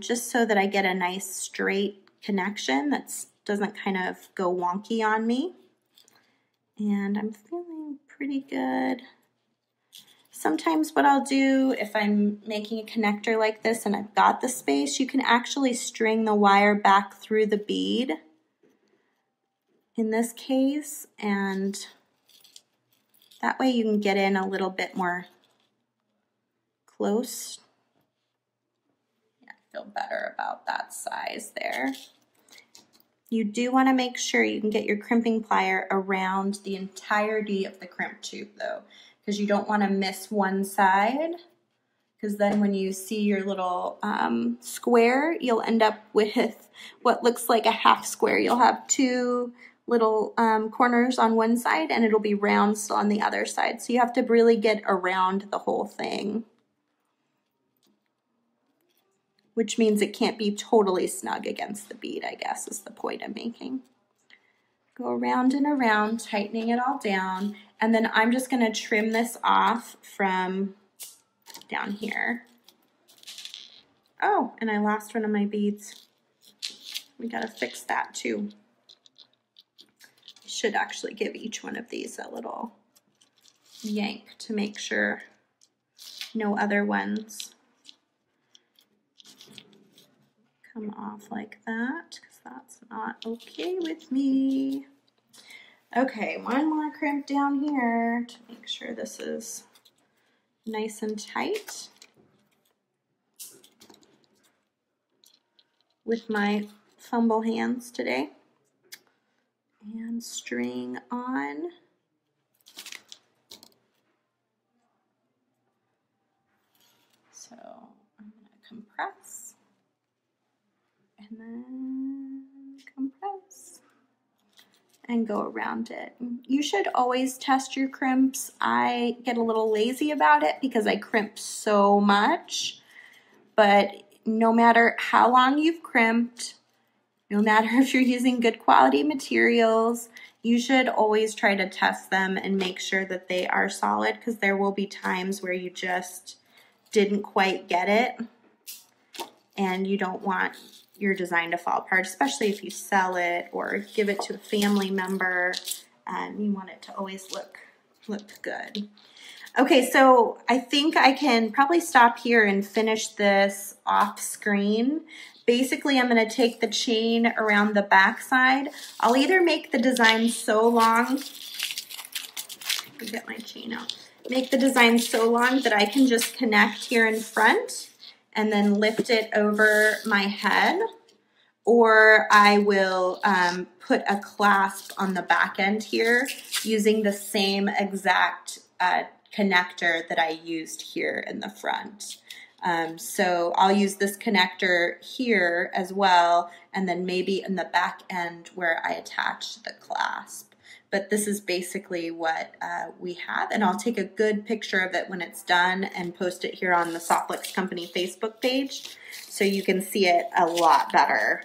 just so that I get a nice straight connection that doesn't kind of go wonky on me. And I'm feeling pretty good. Sometimes what I'll do if I'm making a connector like this and I've got the space, you can actually string the wire back through the bead in this case, and that way you can get in a little bit more close. Yeah, I feel better about that size there. You do want to make sure you can get your crimping plier around the entirety of the crimp tube though, because you don't want to miss one side, because then when you see your little square, you'll end up with what looks like a half square. You'll have 2 little corners on one side and it'll be round still on the other side. So you have to really get around the whole thing, which means it can't be totally snug against the bead, I guess is the point I'm making. Go around and around, tightening it all down, and then I'm just going to trim this off from down here. Oh, and I lost one of my beads. We got to fix that too. I should actually give each one of these a little yank to make sure no other ones come off like that, because that's not okay with me. Okay, one more crimp down here to make sure this is nice and tight with my fumble hands today. And string on. So I'm going to compress and then compress and go around it. You should always test your crimps. I get a little lazy about it because I crimp so much, but no matter how long you've crimped, no matter if you're using good quality materials, you should always try to test them and make sure that they are solid, because there will be times where you just didn't quite get it and you don't want your design to fall apart, especially if you sell it or give it to a family member. You want it to always look good. Okay, so I think I can probably stop here and finish this off screen. Basically, I'm going to take the chain around the back side. I'll either make the design so long, let me get my chain out, make the design so long that I can just connect here in front and then lift it over my head, or I will put a clasp on the back end here using the same exact connector that I used here in the front. So I'll use this connector here as well, and then maybe in the back end where I attach the clasp. But this is basically what we have, and I'll take a good picture of it when it's done and post it here on the Softflex Company Facebook page so you can see it a lot better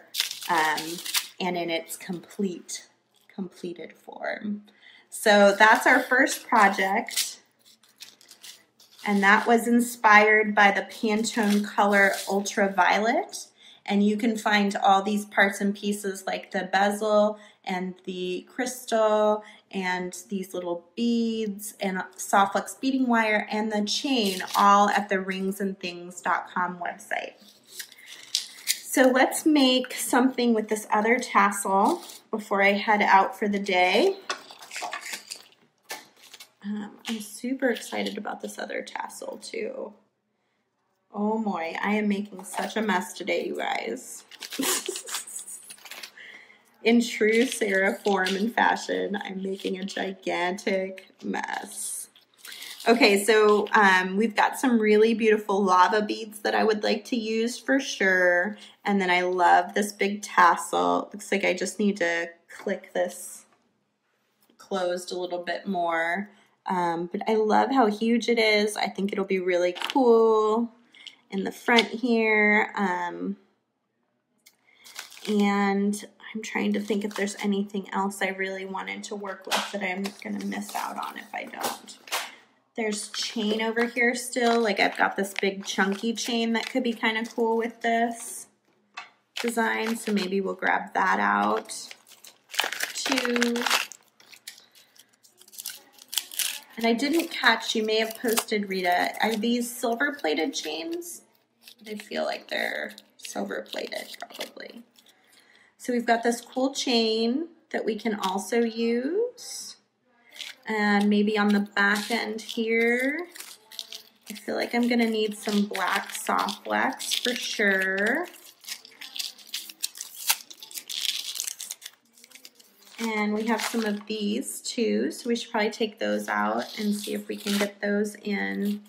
and in its completed form. So that's our first project, and that was inspired by the Pantone Color Ultraviolet. And you can find all these parts and pieces like the bezel and the crystal and these little beads and Softflex beading wire and the chain all at the ringsandthings.com website. So let's make something with this other tassel before I head out for the day. I'm super excited about this other tassel too. Oh boy, I am making such a mess today, you guys. In true Sara form and fashion, I'm making a gigantic mess. Okay, so we've got some really beautiful lava beads that I would like to use for sure. And then I love this big tassel. Looks like I just need to click this closed a little bit more. But I love how huge it is. I think it'll be really cool in the front here. And I'm trying to think if there's anything else I really wanted to work with that I'm going to miss out on if I don't. There's chain over here still. Like I've got this big chunky chain that could be kind of cool with this design. So maybe we'll grab that out too. And I didn't catch, you may have posted, Rita, are these silver plated chains? I feel like they're silver plated probably. So we've got this cool chain that we can also use. And maybe on the back end here, I feel like I'm gonna need some black Softflex for sure. And we have some of these too, so we should probably take those out and see if we can get those in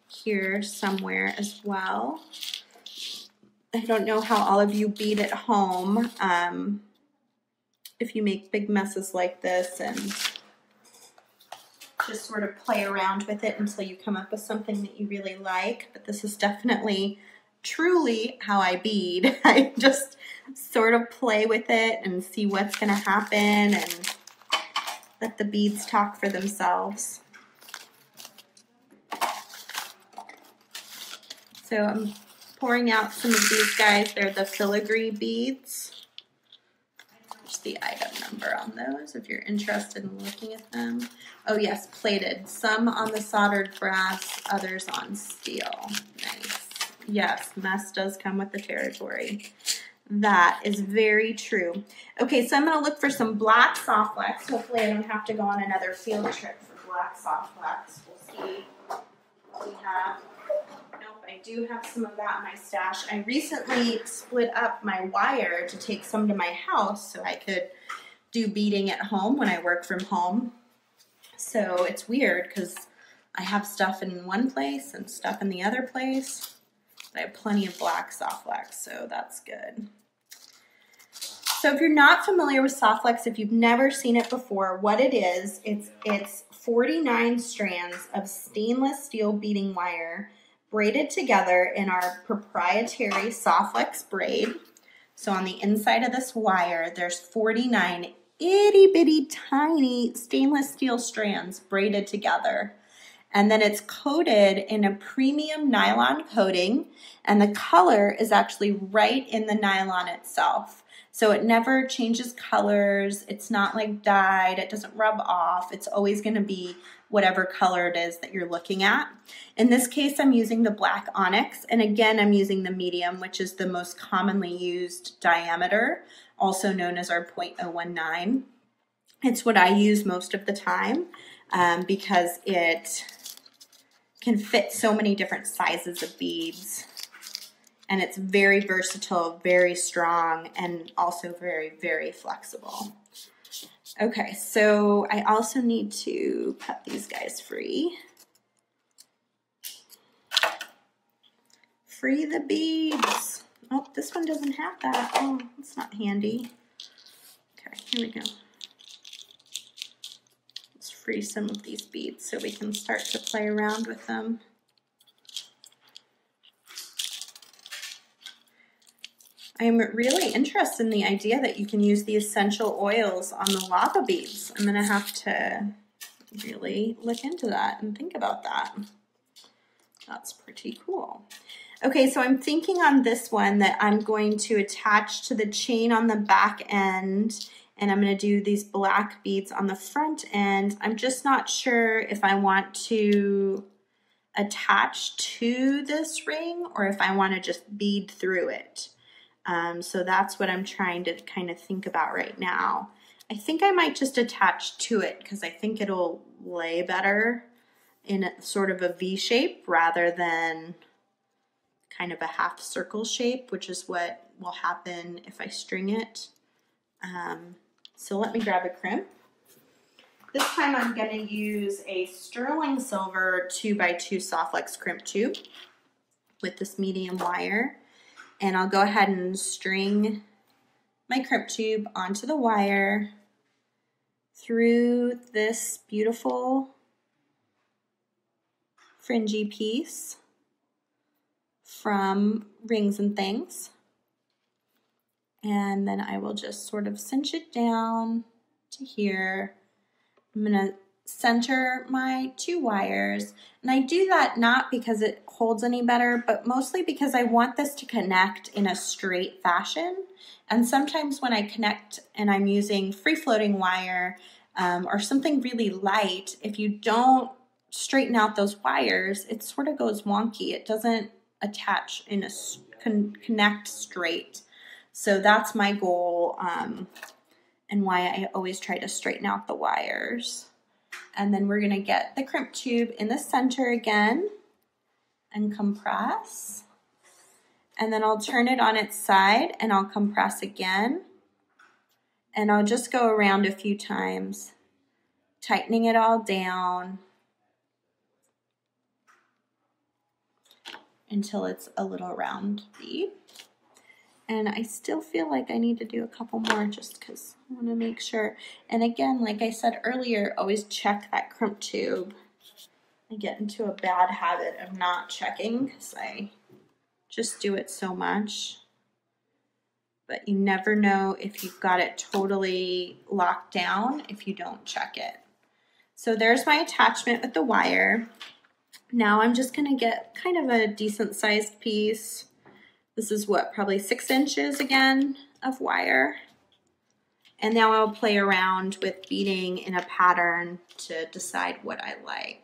here somewhere as well. I don't know how all of you bead at home, if you make big messes like this and just sort of play around with it until you come up with something that you really like. But this is definitely truly how I bead. I just sort of play with it and see what's going to happen and let the beads talk for themselves. So I'm pouring out some of these guys. They're the filigree beads. There's the item number on those if you're interested in looking at them. Oh yes, plated. Some on the soldered brass, others on steel. Nice. Yes, mess does come with the territory. That is very true. Okay, so I'm going to look for some black soft flex. Hopefully I don't have to go on another field trip for black soft flex. We'll see what we have. Nope, I do have some of that in my stash. I recently split up my wire to take some to my house so I could do beading at home when I work from home. So it's weird because I have stuff in one place and stuff in the other place. I have plenty of black soft flex, so that's good. So if you're not familiar with soft flex, if you've never seen it before, what it is, it's 49 strands of stainless steel beading wire braided together in our proprietary soft flex braid. So on the inside of this wire, there's 49 itty bitty tiny stainless steel strands braided together. And then it's coated in a premium nylon coating, and the color is actually right in the nylon itself. So it never changes colors. It's not like dyed. It doesn't rub off. It's always going to be whatever color it is that you're looking at. In this case, I'm using the black onyx, and again, I'm using the medium, which is the most commonly used diameter, also known as our .019. It's what I use most of the time because it can fit so many different sizes of beads, and it's very versatile, very strong, and also very, very flexible. Okay, so I also need to cut these guys free. Free the beads. Oh, this one doesn't have that. Oh, it's not handy. Okay, here we go. Free some of these beads so we can start to play around with them. I'm really interested in the idea that you can use the essential oils on the lava beads. I'm going to have to really look into that and think about that. That's pretty cool. Okay, so I'm thinking on this one that I'm going to attach to the chain on the back end, and I'm going to do these black beads on the front end. I'm just not sure if I want to attach to this ring or if I want to just bead through it. So that's what I'm trying to kind of think about right now. I think I might just attach to it because I think it'll lay better in a, sort of a V shape rather than kind of a half circle shape, which is what will happen if I string it. So let me grab a crimp. This time I'm going to use a sterling silver 2x2 soft flex crimp tube with this medium wire. And I'll go ahead and string my crimp tube onto the wire through this beautiful fringy piece from Rings and Things. And then I will just sort of cinch it down to here. I'm going to center my two wires. And I do that not because it holds any better, but mostly because I want this to connect in a straight fashion. And sometimes when I connect and I'm using free-floating wire or something really light, if you don't straighten out those wires, it sort of goes wonky. It doesn't attach in a connect straight. So that's my goal and why I always try to straighten out the wires. And then we're going to get the crimp tube in the center again and compress. And then I'll turn it on its side and I'll compress again. And I'll just go around a few times, tightening it all down until it's a little round bead. And I still feel like I need to do a couple more just because I want to make sure. And again, like I said earlier, always check that crimp tube. I get into a bad habit of not checking because I just do it so much. But you never know if you've got it totally locked down if you don't check it. So there's my attachment with the wire. Now I'm just going to get kind of a decent sized piece. This is what, probably 6 inches again of wire. And now I'll play around with beading in a pattern to decide what I like.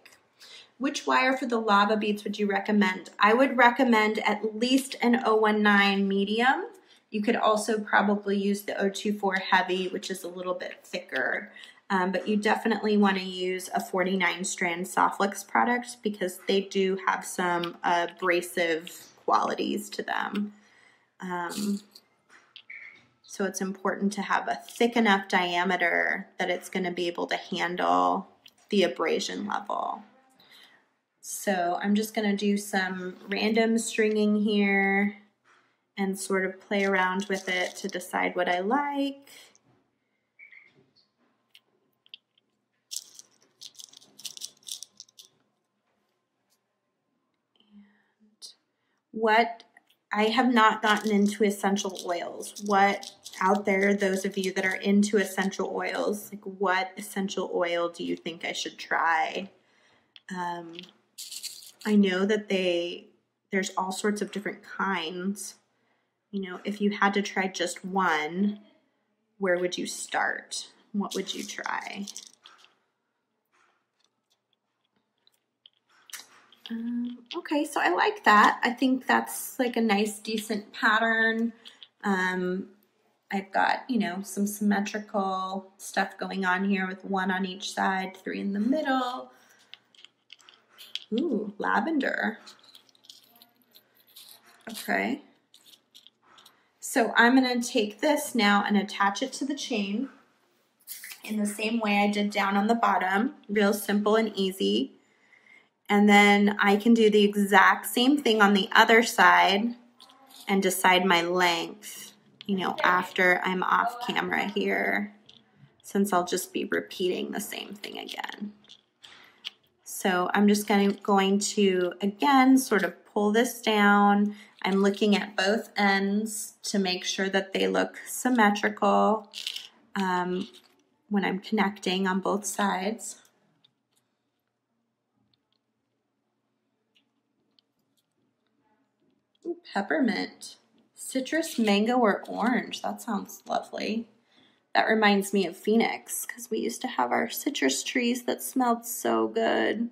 Which wire for the lava beads would you recommend? I would recommend at least an 019 medium. You could also probably use the 024 heavy, which is a little bit thicker. But you definitely want to use a 49 strand Softflix product because they do have some abrasive qualities to them. So it's important to have a thick enough diameter that it's going to be able to handle the abrasion level. So I'm just going to do some random stringing here and sort of play around with it to decide what I like. What I have not gotten into essential oils. What out there, those of you that are into essential oils, like what essential oil do you think I should try? I know that there's all sorts of different kinds. You know, if you had to try just one, where would you start? What would you try? Okay, so I like that. I think that's like a nice, decent pattern. I've got, you know, some symmetrical stuff going on here with one on each side, 3 in the middle. Ooh, lavender. Okay. So I'm going to take this now and attach it to the chain in the same way I did down on the bottom. Real simple and easy. And then I can do the exact same thing on the other side and decide my length, you know, after I'm off camera here, since I'll just be repeating the same thing again. So I'm just going to, again, sort of pull this down. I'm looking at both ends to make sure that they look symmetrical when I'm connecting on both sides. Ooh, peppermint, citrus, mango, or orange. That sounds lovely. That reminds me of Phoenix because we used to have our citrus trees that smelled so good.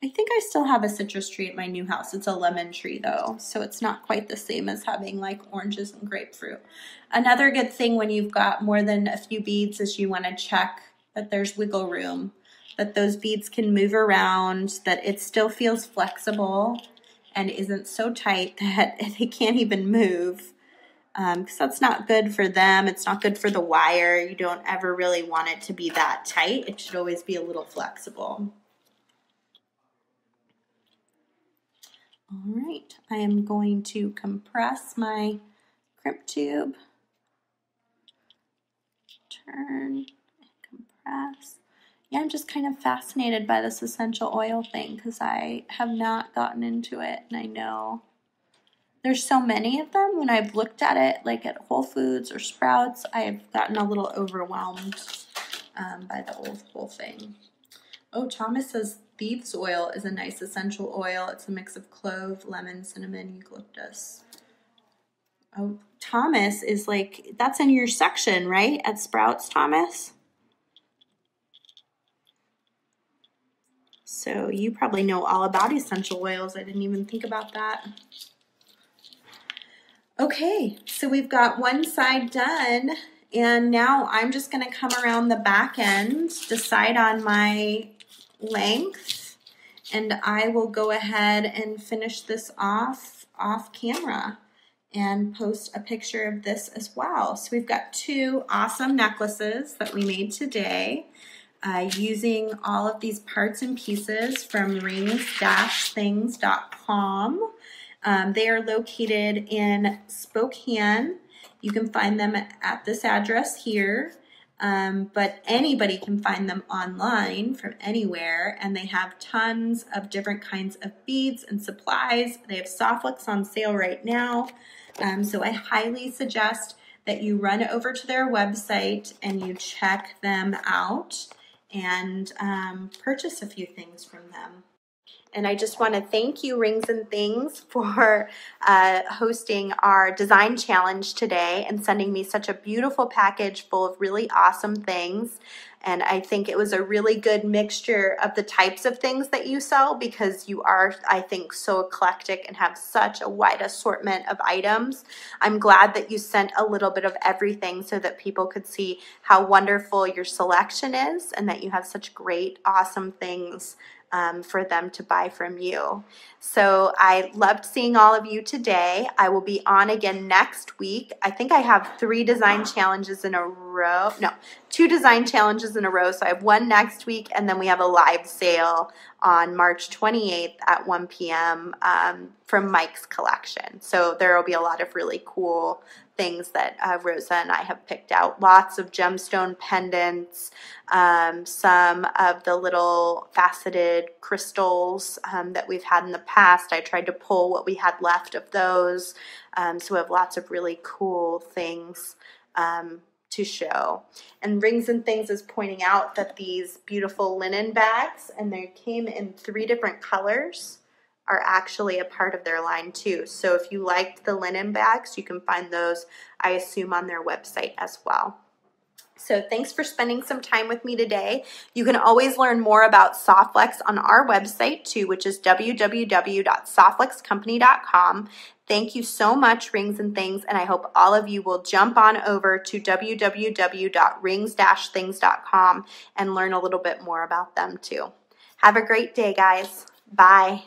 I think I still have a citrus tree at my new house. It's a lemon tree though, so it's not quite the same as having like oranges and grapefruit. Another good thing when you've got more than a few beads is you want to check that there's wiggle room, that those beads can move around, that it still feels flexible and isn't so tight that they can't even move. Because that's not good for them. It's not good for the wire. You don't ever really want it to be that tight. It should always be a little flexible. All right, I am going to compress my crimp tube. Turn, compress. Yeah, I'm just kind of fascinated by this essential oil thing because I have not gotten into it, and I know there's so many of them. When I've looked at it, like at Whole Foods or Sprouts, I've gotten a little overwhelmed by the whole thing. Oh, Thomas says thieves oil is a nice essential oil. It's a mix of clove, lemon, cinnamon, eucalyptus. Oh, Thomas is like, that's in your section, right? At Sprouts, Thomas? So you probably know all about essential oils. I didn't even think about that. Okay, so we've got one side done, and now I'm just going to come around the back end, decide on my length, and I will go ahead and finish this off camera and post a picture of this as well. So we've got 2 awesome necklaces that we made today using all of these parts and pieces from rings-things.com. They are located in Spokane. You can find them at this address here, but anybody can find them online from anywhere, and they have tons of different kinds of beads and supplies. They have Softflix on sale right now, so I highly suggest that you run over to their website and you check them out and purchase a few things from them. And I just want to thank you, Rings and Things, for hosting our design challenge today and sending me such a beautiful package full of really awesome things. And I think it was a really good mixture of the types of things that you sell, because you are, I think, so eclectic and have such a wide assortment of items. I'm glad that you sent a little bit of everything so that people could see how wonderful your selection is and that you have such great, awesome things for them to buy from you. So I loved seeing all of you today. I will be on again next week. I think I have 3 design challenges in a row. No, 2 design challenges in a row. So I have one next week, and then we have a live sale on March 28th at 1 p.m. From Mike's collection. So there will be a lot of really cool things that Rosa and I have picked out. Lots of gemstone pendants, some of the little faceted crystals that we've had in the past. I tried to pull what we had left of those. So we have lots of really cool things to show. And Rings and Things is pointing out that these beautiful linen bags, and they came in 3 different colors, are actually a part of their line too. So if you liked the linen bags, you can find those, I assume, on their website as well. So thanks for spending some time with me today. You can always learn more about Softflex on our website too, which is www.softflexcompany.com. Thank you so much, Rings and Things, and I hope all of you will jump on over to www.rings-things.com and learn a little bit more about them too. Have a great day, guys. Bye.